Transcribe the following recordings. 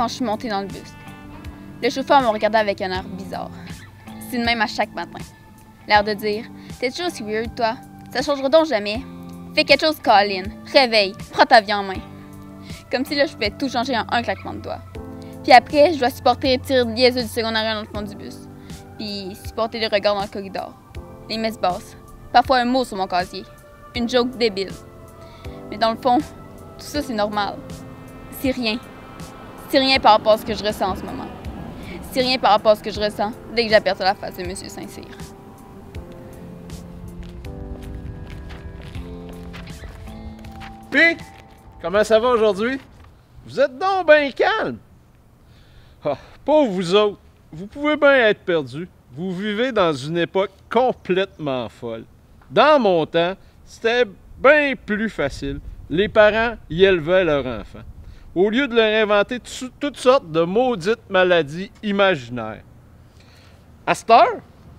quand je suis montée dans le bus. Le chauffeur me regardait avec un air bizarre. C'est le même à chaque matin. L'air de dire « T'es toujours si weird, toi. Ça changera donc jamais. Fais quelque chose, Colin. Réveille. Prends ta vie en main. » Comme si là, je pouvais tout changer en un claquement de doigts. Puis après, je dois supporter les tirs niaiseux du secondaire dans le fond du bus. Puis supporter les regards dans le corridor. Les messes basses. Parfois un mot sur mon casier. Une joke débile. Mais dans le fond, tout ça, c'est normal. C'est rien. C'est rien par rapport à ce que je ressens en ce moment. C'est rien par rapport à ce que je ressens dès que j'aperçois la face de M. Saint-Cyr. Puis, comment ça va aujourd'hui? Vous êtes donc bien calme. Ah, pauvre vous autres, vous pouvez bien être perdus. Vous vivez dans une époque complètement folle. Dans mon temps, c'était bien plus facile. Les parents y élevaient leurs enfants, au lieu de leur inventer toutes sortes de maudites maladies imaginaires. À cette heure,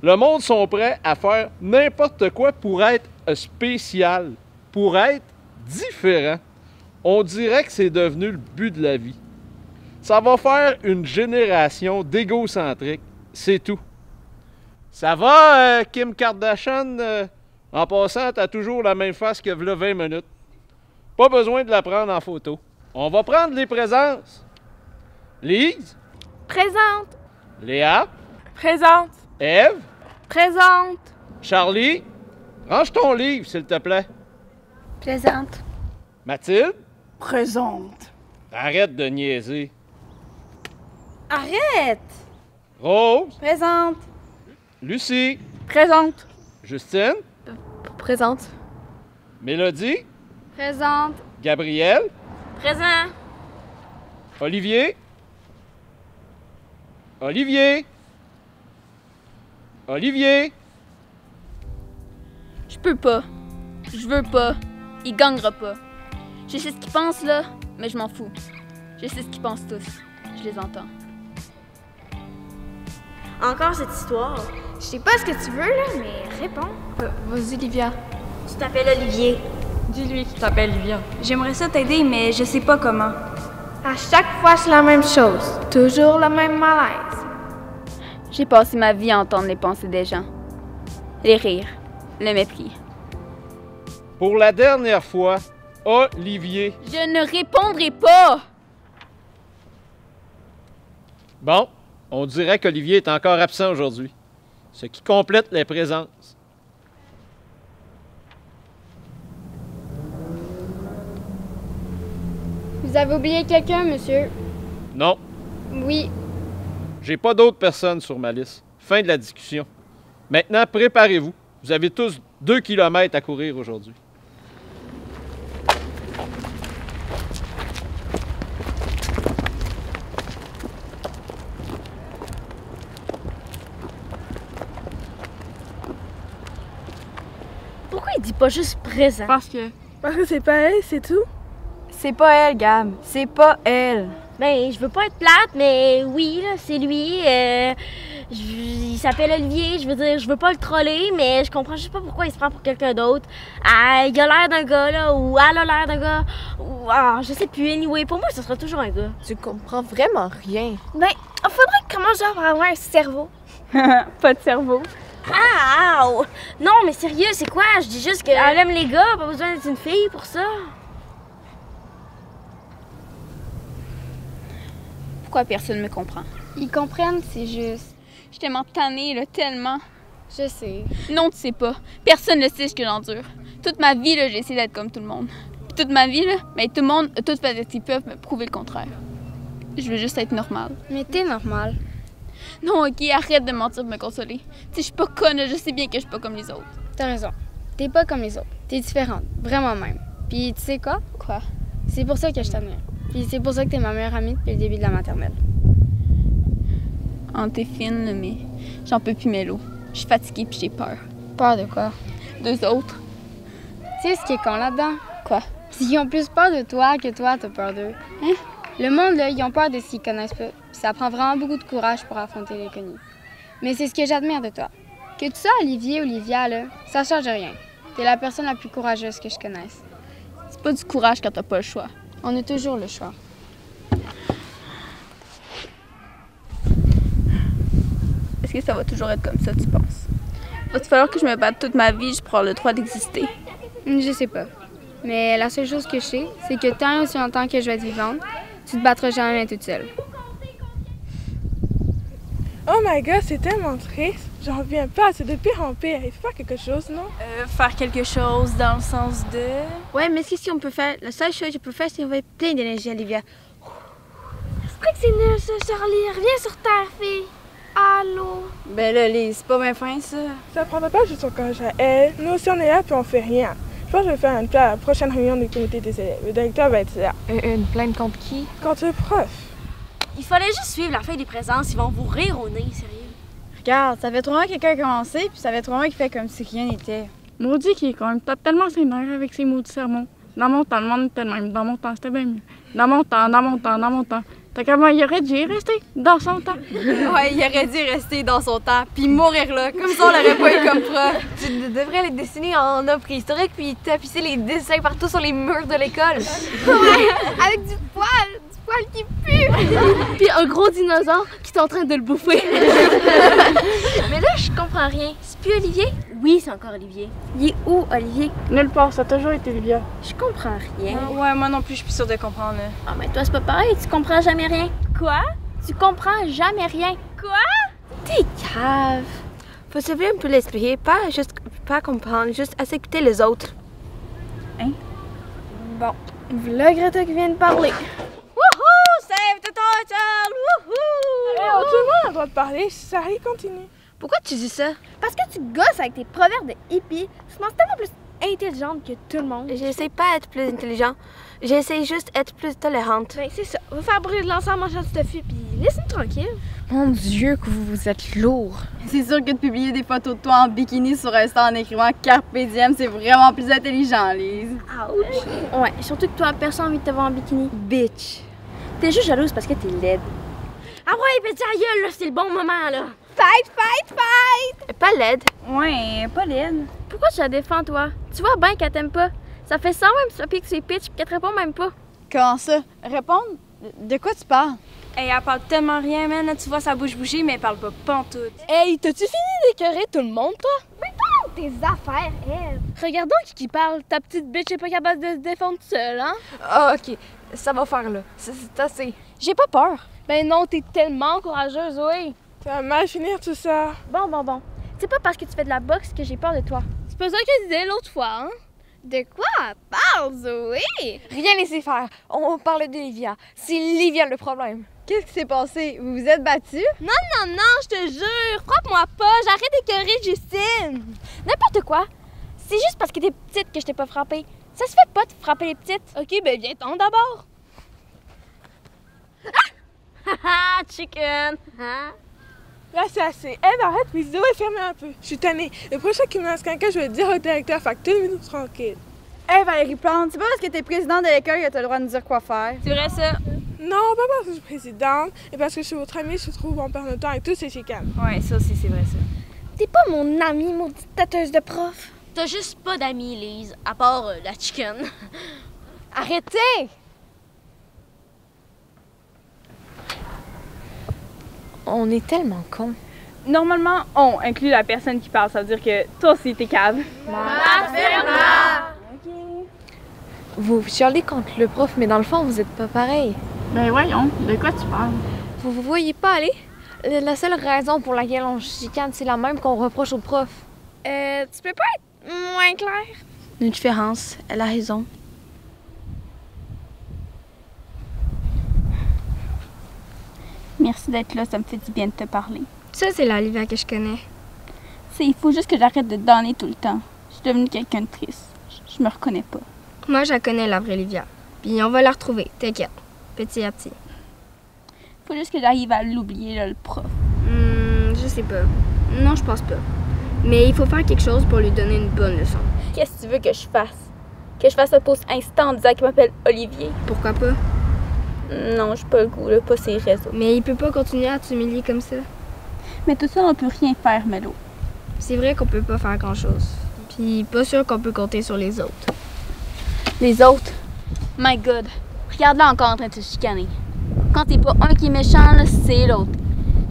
le monde sont prêts à faire n'importe quoi pour être spécial, pour être différent. On dirait que c'est devenu le but de la vie. Ça va faire une génération d'égocentriques, c'est tout. Ça va, Kim Kardashian? En passant, t'as toujours la même face que v'là 20 minutes. Pas besoin de la prendre en photo. On va prendre les présences. Lise? Présente. Léa? Présente. Ève? Présente. Charlie? Range ton livre, s'il te plaît. Présente. Mathilde? Présente. Arrête de niaiser. Arrête. Rose? Présente. Lucie? Présente. Justine? Présente. Mélodie? Présente. Gabriel? Présent. Olivier? Olivier? Olivier? Je peux pas. Je veux pas. Il gagnera pas. Je sais ce qu'ils pensent là, mais je m'en fous. Je sais ce qu'ils pensent tous. Je les entends. Encore cette histoire. Je sais pas ce que tu veux, là, mais réponds. Vas-y, Livia. Tu t'appelles Olivier. Dis-lui que tu t'appelles Livia. J'aimerais ça t'aider, mais je sais pas comment. À chaque fois, c'est la même chose. Toujours le même malaise. J'ai passé ma vie à entendre les pensées des gens. Les rires. Le mépris. Pour la dernière fois, Olivier. Je ne répondrai pas! Bon, on dirait qu'Olivier est encore absent aujourd'hui, ce qui complète les présences. Vous avez oublié quelqu'un, monsieur? Non, Oui. j'ai pas d'autres personnes sur ma liste. Fin de la discussion. Maintenant, préparez-vous. Vous avez tous 2 kilomètres à courir aujourd'hui. Pourquoi il dit pas juste présent? Parce que C'est pas elle, c'est tout. c'est pas elle, Gab. C'est pas elle. Ben, je veux pas être plate, mais oui, là, c'est lui. Il s'appelle Olivier, je veux dire, je veux pas le troller, mais je comprends juste pas pourquoi il se prend pour quelqu'un d'autre. Ah, il a l'air d'un gars, là, ou elle a l'air d'un gars, ou... Ah, je sais plus, anyway, pour moi, ce sera toujours un gars. Tu comprends vraiment rien. Ben, faudrait que commence genre à avoir un cerveau. Pas de cerveau. Ah, ow! Non, mais sérieux, c'est quoi? Je dis juste qu'elle aime les gars, pas besoin d'être une fille pour ça. Pourquoi personne me comprend? Ils comprennent, c'est juste. Je t'aime tannée, là, tellement. Je sais. Non, tu sais pas. Personne ne sait ce que j'endure. Toute ma vie, là, j'ai essayé d'être comme tout le monde. Puis toute ma vie, là, mais tout le monde a tout fait ce qu'ils peuvent me prouver le contraire. Je veux juste être normale. Mais t'es normal. Non, ok, arrête de mentir pour me consoler. Tu sais, je suis pas conne, là, je sais bien que je suis pas comme les autres. T'as raison. T'es pas comme les autres. T'es différente. Vraiment même. Puis tu sais quoi? Quoi? C'est pour ça que je t'admire. Puis c'est pour ça que t'es ma meilleure amie depuis le début de la maternelle. Oh, t'es fine, là, mais j'en peux plus, Mélo. Je suis fatiguée puis j'ai peur. Peur de quoi? Deux autres. Tu sais ce qui est con là-dedans? Quoi? Ils ont plus peur de toi que toi t'as peur d'eux. Hein? Le monde, là, ils ont peur de ce qu'ils connaissent pas. Puis ça prend vraiment beaucoup de courage pour affronter l'inconnu. Mais c'est ce que j'admire de toi. Que tu sois Olivier ou Olivia, là, ça change rien. T'es la personne la plus courageuse que je connaisse. C'est pas du courage quand t'as pas le choix. On a toujours le choix. Est-ce que ça va toujours être comme ça, tu penses? Va-t-il falloir que je me batte toute ma vie juste pour avoir le droit d'exister? Je sais pas. Mais la seule chose que je sais, c'est que tant et aussi longtemps que je vais être vivante, tu te battras jamais toute seule. Oh my god, c'est tellement triste. J'en reviens pas, c'est de pire en pire. Il faut faire quelque chose, non? Faire quelque chose dans le sens de... Ouais, mais qu'est-ce qu'on peut faire? La seule chose que je peux faire, c'est envoyer plein d'énergie à Olivia. C'est vrai que c'est nul ça, Charlie. Reviens sur terre, fille. Allô? Ben là, Lise, c'est pas bien fin, ça. Ça prendra pas juste son courage à elle. Nous aussi, on est là puis on fait rien. Je pense que je vais faire un plan à la prochaine réunion du comité des élèves. Le directeur va être là. Une plainte contre qui? Contre le prof. Il fallait juste suivre la feuille des présences, ils vont vous rire au nez, sérieux. Regarde, ça fait 3 mois que quelqu'un a commencé, puis ça fait 3 mois qu'il fait comme si rien n'était. Maudit qu'il est quand même tellement sénère avec ses maudits sermons. Dans mon temps, le monde était le même. Dans mon temps, c'était bien mieux. Dans mon temps. T'as comment il aurait dû y rester dans son temps. Ouais, il aurait dû rester dans son temps, puis mourir là, comme ça on l'aurait pas eu comme prof. Tu devrais les dessiner en œuvre préhistorique, puis tapisser les dessins partout sur les murs de l'école. Avec du poil qui pue! Puis un gros dinosaure qui est en train de le bouffer. Mais là, je comprends rien. C'est plus Olivier? Oui, c'est encore Olivier. Il est où, Olivier? Nulle part, ça a toujours été Olivia. Je comprends rien. Ouais, moi non plus, je suis plus sûre de comprendre là. Ah, mais toi, c'est pas pareil, tu comprends jamais rien. Quoi? Tu comprends jamais rien. T'es cave. Faut se un peu l'expliquer, pas comprendre, juste à s'écouter les autres. Bon, voilà Greta qui vient de parler. Save the turtle! Oh, tout le monde a le droit de parler, ça arrive, continue. Pourquoi tu dis ça? Parce que tu gosses avec tes proverbes de hippie. Tu penses tellement plus intelligente que tout le monde. J'essaie pas d'être plus intelligent, j'essaie juste d'être plus tolérante. Ben, c'est ça. On va faire brûler de l'encens en mangeant du tofu, puis laisse-nous tranquille. Mon Dieu, que vous êtes lourd. C'est sûr que de publier des photos de toi en bikini sur Insta en écrivant Carpe Diem, c'est vraiment plus intelligent, Lise. Ouch! Ouais, surtout que toi, personne n'a envie de te voir en bikini. Bitch. T'es juste jalouse parce que t'es laide. Ah ouais, pète ta gueule, là, c'est le bon moment, là. Pas laide. Ouais, pas laide. Pourquoi tu la défends, toi? Tu vois bien qu'elle t'aime pas. Ça fait 100 même ça pique ses pitch pis qu'elle te répond même pas. Comment ça? Répondre? De quoi tu parles? Hey, elle parle tellement rien, man. Là, tu vois sa bouche bouger, mais elle parle pas pantoute. Hey, t'as-tu fini d'écœurer tout le monde, toi? Tes affaires, elle. Regardons qui parle. Ta petite bitch est pas capable de se défendre seule, hein? Ah, ok. Ça va faire là. C'est assez. J'ai pas peur. Ben non, t'es tellement courageuse, oui. Ça va mal finir tout ça. Bon. C'est pas parce que tu fais de la boxe que j'ai peur de toi. C'est pas ça que je disais l'autre fois, hein? De quoi elle parle, Zoé? Rien laisser faire. On parlait d'Olivia. C'est Olivia le problème. Qu'est-ce qui s'est passé? Vous vous êtes battus? Non, je te jure. Frappe-moi pas. J'arrête d'écœurer Justine. N'importe quoi. C'est juste parce que t'es petite que je t'ai pas frappée. Ça se fait pas de frapper les petites. OK, ben viens-t'en d'abord. Haha, chicken. Là, c'est assez. Elle arrête, puis Zoé, ferme un peu. Je suis tannée. Le prochain qui menace quelqu'un, je vais le dire au directeur, fait que tout le monde tranquille. Hey Valérie Plante, c'est pas parce que t'es présidente de l'école que t'as le droit de nous dire quoi faire. C'est vrai, ça? Non, pas parce que je suis présidente, et parce que je suis votre amie, je trouve on perd notre temps avec tous ces chicanes. Ouais, ça aussi, c'est vrai, ça. T'es pas mon amie, maudite tâteuse de prof. T'as juste pas d'amis, Lise, à part la chicken. Arrêtez! On est tellement cons. Normalement, on inclut la personne qui parle. Ça veut dire que toi aussi, t'es cave. Vous chialez contre le prof, mais dans le fond, vous êtes pas pareil. Ben voyons, de quoi tu parles? Vous voyez pas aller? La seule raison pour laquelle on chicane, c'est la même qu'on reproche au prof. Tu peux pas être moins clair? Une différence, elle a raison. Merci d'être là, ça me fait du bien de te parler. Ça, c'est la Olivia que je connais. Il faut juste que j'arrête de donner tout le temps. Je suis devenue quelqu'un de triste. Je me reconnais pas. Moi, je la connais, la vraie Olivia. Puis on va la retrouver, t'inquiète. Petit à petit. Faut juste que j'arrive à l'oublier, là, le prof. Je sais pas. Non, je pense pas. Mais il faut faire quelque chose pour lui donner une bonne leçon. Qu'est-ce que tu veux que je fasse? Que je fasse un post instant en disant qu'il m'appelle Olivier? Pourquoi pas? Non, j'ai pas le goût, là, pas ces réseaux. Mais il peut pas continuer à t'humilier comme ça. Mais tout ça, on peut rien faire, Melo. C'est vrai qu'on peut pas faire grand-chose. Puis pas sûr qu'on peut compter sur les autres. Les autres? My God! Regarde-là encore en train de se chicaner. Quand c'est pas un qui est méchant, là, c'est l'autre.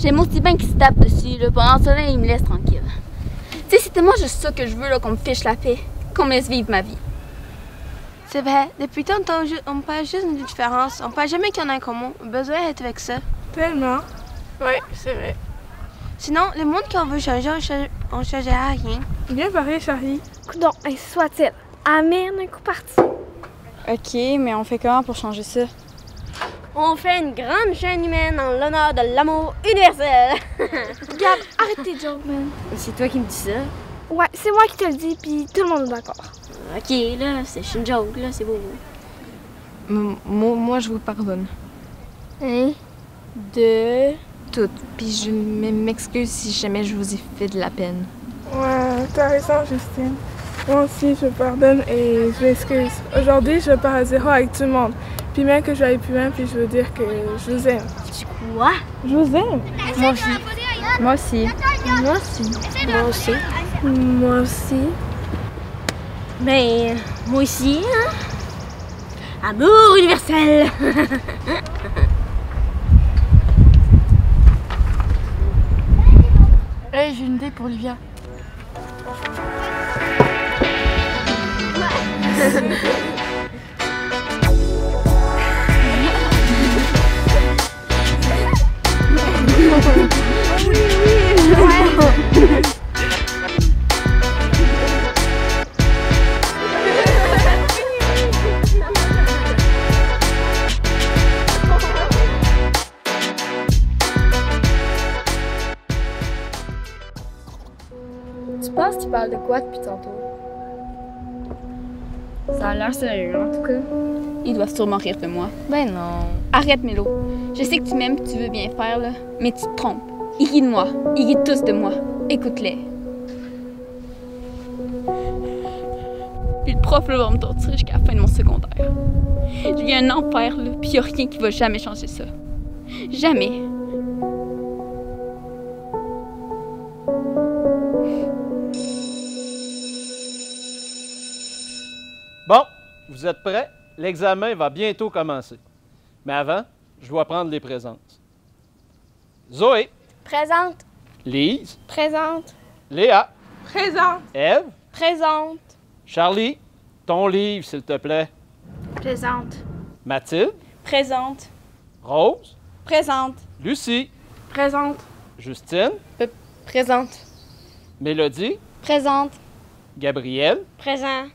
J'aime aussi bien qu'ils se tapent dessus, là. Pendant ce temps-là, ils me laissent tranquille. Tu sais, c'est tellement juste ça que je veux, là, qu'on me fiche la paix. Qu'on me laisse vivre ma vie. C'est vrai, depuis tantôt, on parle juste d'une différence. On parle jamais qu'il y en a un commun. Besoin d'être avec ça. Tellement. Oui, c'est vrai. Sinon, le monde qu'on veut changer, on changerait à rien. Bien pareil, Charlie. Coudon, ainsi soit-il. Amen, un coup parti. OK, mais on fait comment pour changer ça? On fait une grande chaîne humaine en l'honneur de l'amour universel. Regarde, arrête tes jokes, man. C'est toi qui me dis ça? Ouais, c'est moi qui te le dis, puis tout le monde est d'accord. OK, là, c'est une joke, là, c'est beau. Moi, je vous pardonne. Hein? De... Tout. Puis je m'excuse si jamais je vous ai fait de la peine. Ouais, t'as raison, Justine. Moi aussi, je pardonne et je m'excuse. Aujourd'hui, je pars à zéro avec tout le monde. Puis même que je vais aller plus loin, puis je veux dire que je vous aime. Quoi? Je vous aime. Moi aussi. Moi aussi. Moi aussi. Moi aussi. Moi aussi. Ben, moi aussi, hein? Amour universel! Hey, j'ai une idée pour Olivia. Tu penses qu'il parle de quoi depuis tantôt? Ça a l'air sérieux, en tout cas. Ils doivent sûrement rire de moi. Ben non. Arrête, Mélo. Je sais que tu m'aimes et tu veux bien faire, là, mais tu te trompes. Ils rient de moi. Ils rient tous de moi. Écoute-les. Puis le prof, là, va me torturer jusqu'à la fin de mon secondaire. Je vis un enfer, là, puis y a rien qui va jamais changer ça. Jamais. Bon, vous êtes prêts? L'examen va bientôt commencer. Mais avant, je dois prendre les présences. Zoé. Présente. Lise. Présente. Léa. Présente. Ève. Présente. Charlie. Ton livre, s'il te plaît. Présente. Mathilde. Présente. Rose. Présente. Lucie. Présente. Justine. Présente. Mélodie. Présente. Gabriel. Présent.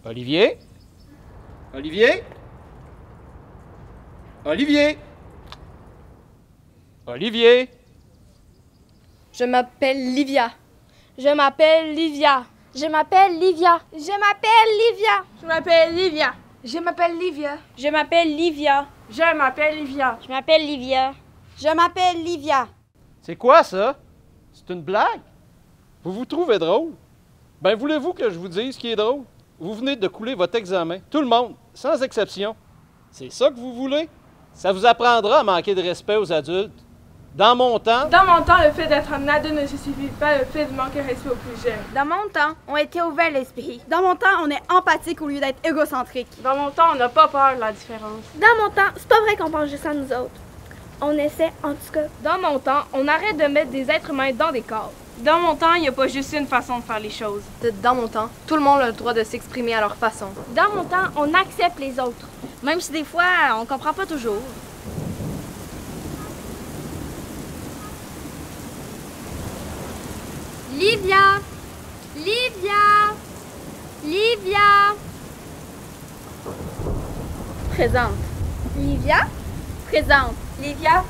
Olivier. Olivier. Olivier. Olivier. Je m'appelle Livia. Je m'appelle Livia. Je m'appelle Livia. Je m'appelle Livia. Je m'appelle Livia. Je m'appelle Livia. Je m'appelle Livia. Je m'appelle Livia. Je m'appelle Livia. Je m'appelle Livia. C'est quoi ça? C'est une blague? Vous vous trouvez drôle? Ben, voulez-vous que je vous dise ce qui est drôle? Vous venez de couler votre examen. Tout le monde, sans exception. C'est ça que vous voulez? Ça vous apprendra à manquer de respect aux adultes. Dans mon temps... Dans mon temps, le fait d'être un adulte ne justifie pas le fait de manquer respect aux plus jeunes. Dans mon temps, on était ouvert l'esprit. Dans mon temps, on est empathique au lieu d'être égocentrique. Dans mon temps, on n'a pas peur de la différence. Dans mon temps, c'est pas vrai qu'on pense juste à nous autres. On essaie, en tout cas. Dans mon temps, on arrête de mettre des êtres humains dans des corps. Dans mon temps, il n'y a pas juste une façon de faire les choses. Dans mon temps, tout le monde a le droit de s'exprimer à leur façon. Dans mon temps, on accepte les autres. Même si des fois, on comprend pas toujours. Livia! Livia! Livia! Présente. Livia? Présente. Livia?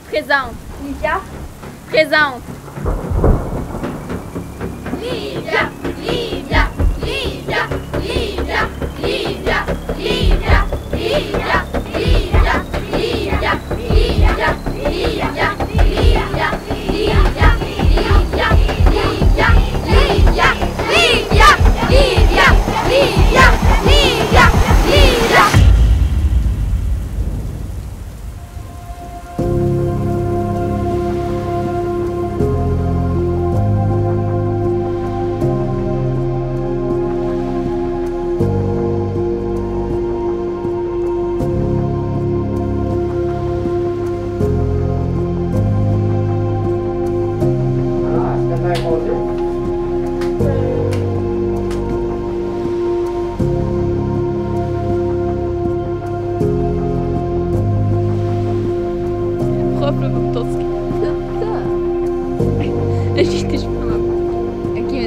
Présente. Livia? Présente. Livia! Livia! Livia! Livia! Livia! Livia! Livia! Livia! Livia! Livia! Livia! Livia! Livia!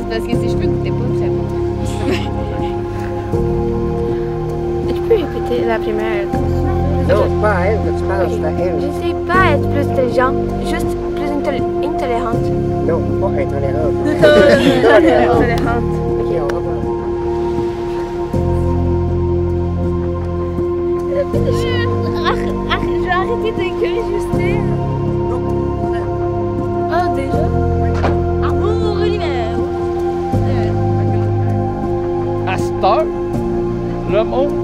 c'est parce que ses cheveux goûtaient pas très bon. Tu peux répéter la première? Non, c'est pas à elle que tu parles, c'est à elle. Je sais pas être plus intelligente, juste plus intolérante. Non, pas intolérante. Intolérante. Ok, on va voir. Je vais arrêter d'écœurer Justine. Ah, déjà? Amour univers. À cette heure, le monde